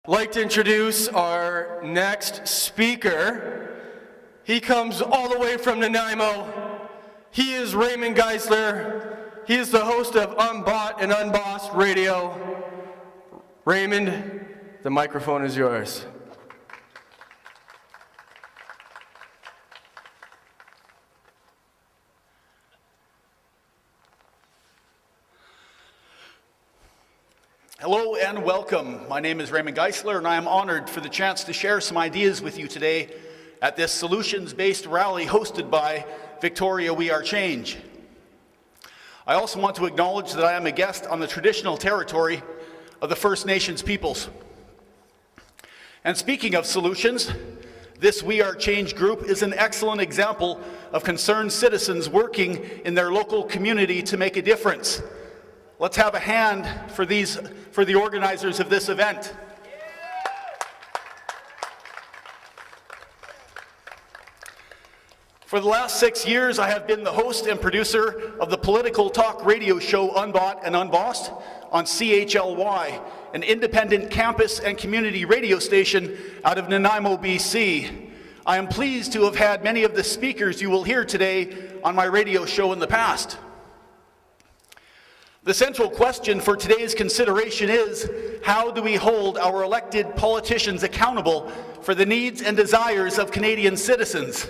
I'd like to introduce our next speaker. He comes all the way from Nanaimo. He is Raymond Geisler. He is the host of Unbought and Unbossed Radio. Raymond, the microphone is yours. Hello and welcome. My name is Raymond Geisler and I am honored for the chance to share some ideas with you today at this solutions-based rally hosted by Victoria We Are Change. I also want to acknowledge that I am a guest on the traditional territory of the First Nations peoples. And speaking of solutions, this We Are Change group is an excellent example of concerned citizens working in their local community to make a difference. Let's have a hand for the organizers of this event. For the last 6 years, I have been the host and producer of the political talk radio show Unbought and Unbossed on CHLY, an independent campus and community radio station out of Nanaimo, BC. I am pleased to have had many of the speakers you will hear today on my radio show in the past. The central question for today's consideration is, how do we hold our elected politicians accountable for the needs and desires of Canadian citizens?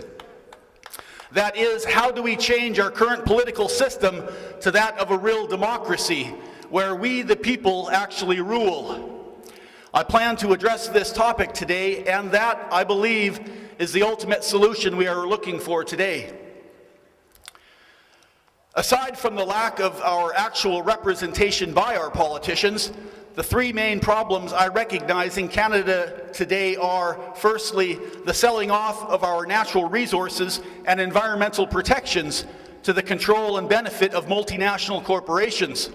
That is, how do we change our current political system to that of a real democracy, where we, the people, actually rule? I plan to address this topic today, and that, I believe, is the ultimate solution we are looking for today. Aside from the lack of our actual representation by our politicians, the three main problems I recognize in Canada today are, firstly, the selling off of our natural resources and environmental protections to the control and benefit of multinational corporations.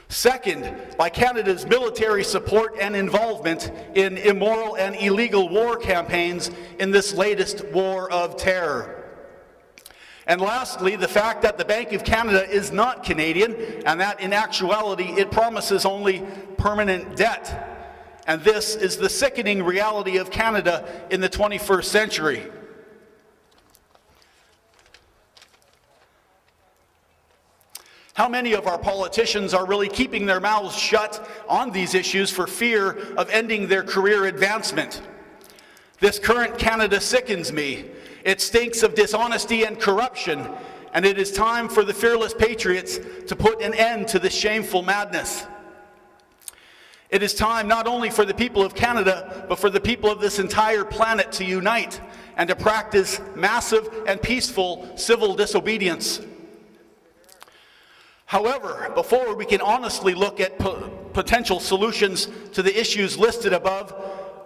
Second, by Canada's military support and involvement in immoral and illegal war campaigns in this latest war of terror. And lastly, the fact that the Bank of Canada is not Canadian, and that in actuality it promises only permanent debt. And this is the sickening reality of Canada in the 21st century. How many of our politicians are really keeping their mouths shut on these issues for fear of ending their career advancement? This current Canada sickens me. It stinks of dishonesty and corruption, and it is time for the fearless patriots to put an end to this shameful madness. It is time not only for the people of Canada, but for the people of this entire planet to unite and to practice massive and peaceful civil disobedience. However, before we can honestly look at potential solutions to the issues listed above,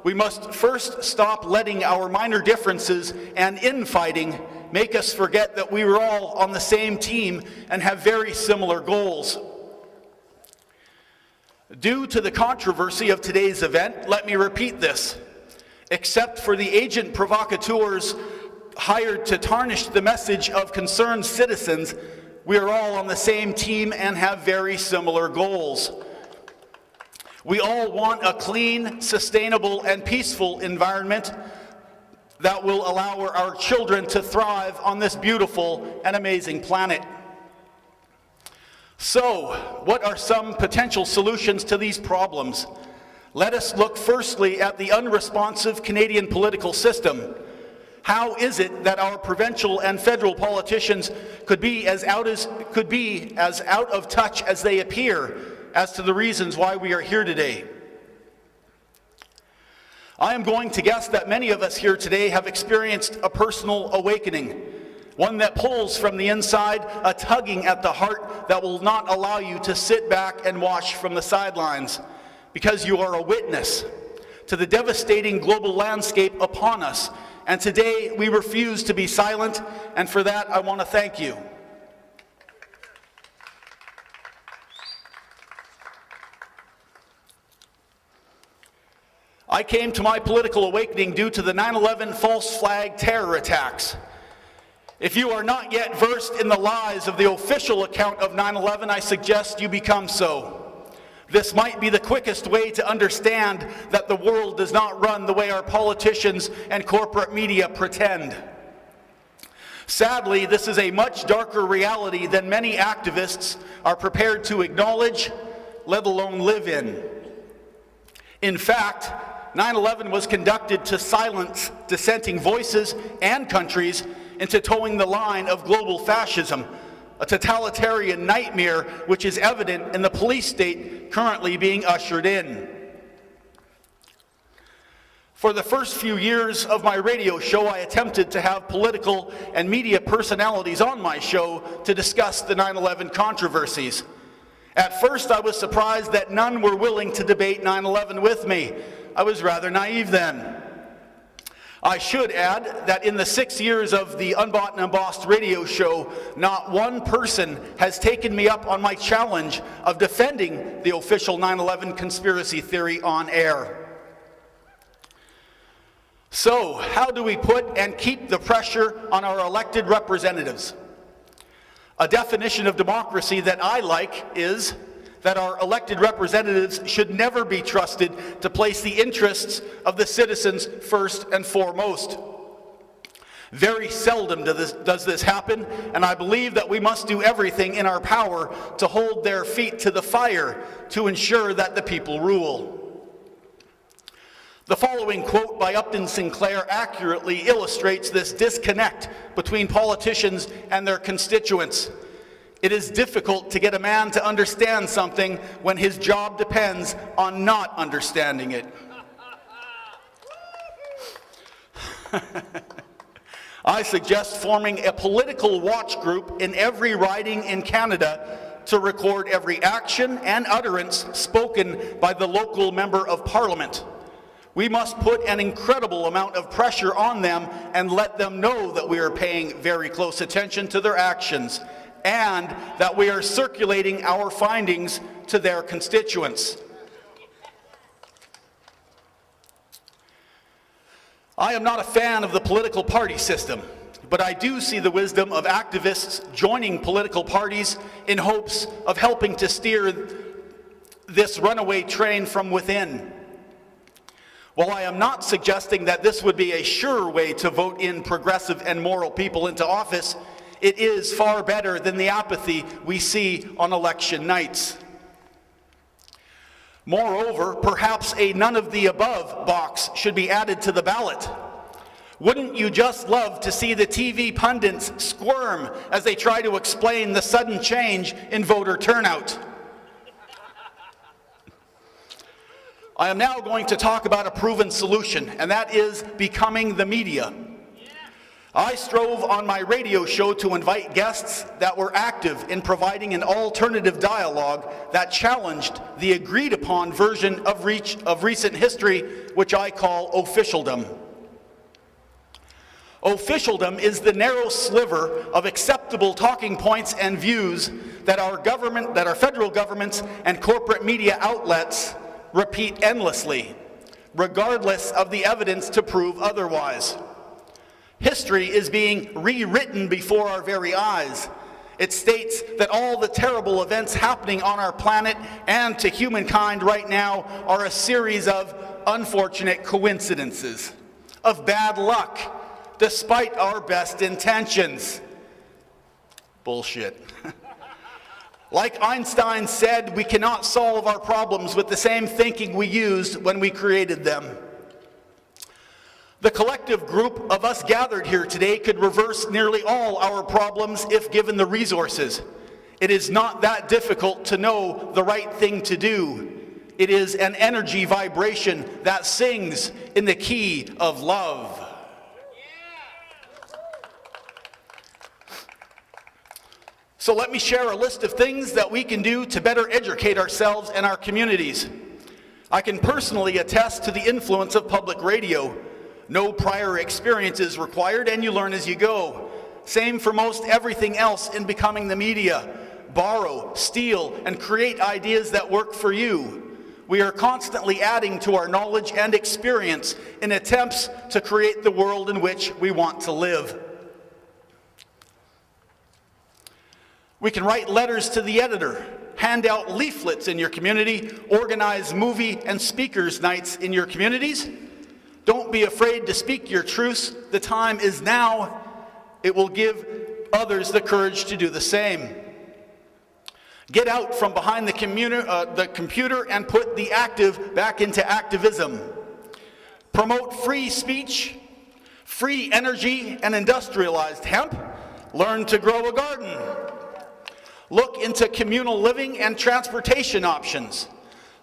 we must first stop letting our minor differences and infighting make us forget that we were all on the same team and have very similar goals. Due to the controversy of today's event, let me repeat this. Except for the agent provocateurs hired to tarnish the message of concerned citizens, we are all on the same team and have very similar goals. We all want a clean, sustainable, and peaceful environment that will allow our children to thrive on this beautiful and amazing planet. So, what are some potential solutions to these problems? Let us look firstly at the unresponsive Canadian political system. How is it that our provincial and federal politicians could be as out of touch as they appear as to the reasons why we are here today? I am going to guess that many of us here today have experienced a personal awakening, one that pulls from the inside, a tugging at the heart that will not allow you to sit back and watch from the sidelines, because you are a witness to the devastating global landscape upon us. And today we refuse to be silent, and for that I want to thank you. I came to my political awakening due to the 9/11 false flag terror attacks. If you are not yet versed in the lies of the official account of 9/11, I suggest you become so. This might be the quickest way to understand that the world does not run the way our politicians and corporate media pretend. Sadly, this is a much darker reality than many activists are prepared to acknowledge, let alone live in. In fact, 9/11 was conducted to silence dissenting voices and countries into towing the line of global fascism, a totalitarian nightmare which is evident in the police state currently being ushered in. For the first few years of my radio show, I attempted to have political and media personalities on my show to discuss the 9/11 controversies. At first, I was surprised that none were willing to debate 9/11 with me. I was rather naive then. I should add that in the 6 years of the Unbought and Embossed radio show, not one person has taken me up on my challenge of defending the official 9/11 conspiracy theory on air. So, how do we put and keep the pressure on our elected representatives? A definition of democracy that I like is that our elected representatives should never be trusted to place the interests of the citizens first and foremost. Very seldom does this happen, and I believe that we must do everything in our power to hold their feet to the fire to ensure that the people rule. The following quote by Upton Sinclair accurately illustrates this disconnect between politicians and their constituents. It is difficult to get a man to understand something when his job depends on not understanding it. I suggest forming a political watch group in every riding in Canada to record every action and utterance spoken by the local member of Parliament. We must put an incredible amount of pressure on them and let them know that we are paying very close attention to their actions and that we are circulating our findings to their constituents. I am not a fan of the political party system, but I do see the wisdom of activists joining political parties in hopes of helping to steer this runaway train from within. While I am not suggesting that this would be a sure way to vote in progressive and moral people into office, it is far better than the apathy we see on election nights. Moreover, perhaps a none-of-the-above box should be added to the ballot. Wouldn't you just love to see the TV pundits squirm as they try to explain the sudden change in voter turnout? I am now going to talk about a proven solution, and that is becoming the media. I strove on my radio show to invite guests that were active in providing an alternative dialogue that challenged the agreed-upon version of recent history, which I call officialdom. Officialdom is the narrow sliver of acceptable talking points and views that our federal governments and corporate media outlets repeat endlessly, regardless of the evidence to prove otherwise. History is being rewritten before our very eyes. It states that all the terrible events happening on our planet and to humankind right now are a series of unfortunate coincidences, of bad luck, despite our best intentions. Bullshit. Like Einstein said, we cannot solve our problems with the same thinking we used when we created them. The collective group of us gathered here today could reverse nearly all our problems if given the resources. It is not that difficult to know the right thing to do. It is an energy vibration that sings in the key of love. So let me share a list of things that we can do to better educate ourselves and our communities. I can personally attest to the influence of public radio. No prior experience is required, and you learn as you go. Same for most everything else in becoming the media. Borrow, steal, and create ideas that work for you. We are constantly adding to our knowledge and experience in attempts to create the world in which we want to live. We can write letters to the editor, hand out leaflets in your community, organize movie and speakers nights in your communities. Don't be afraid to speak your truths. The time is now. It will give others the courage to do the same. Get out from behind the computer and put the active back into activism. Promote free speech, free energy, and industrialized hemp. Learn to grow a garden. Look into communal living and transportation options.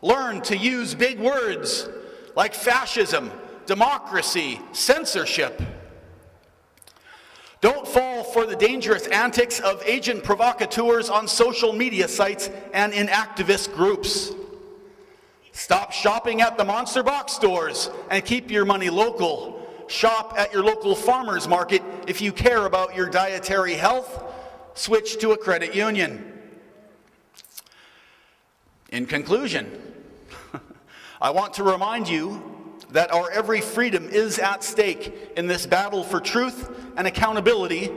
Learn to use big words like fascism, democracy, censorship. Don't fall for the dangerous antics of agent provocateurs on social media sites and in activist groups. Stop shopping at the monster box stores and keep your money local. Shop at your local farmer's market if you care about your dietary health. Switch to a credit union. In conclusion, I want to remind you that our every freedom is at stake in this battle for truth and accountability,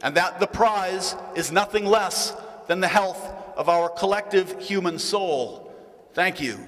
and that the prize is nothing less than the health of our collective human soul. Thank you.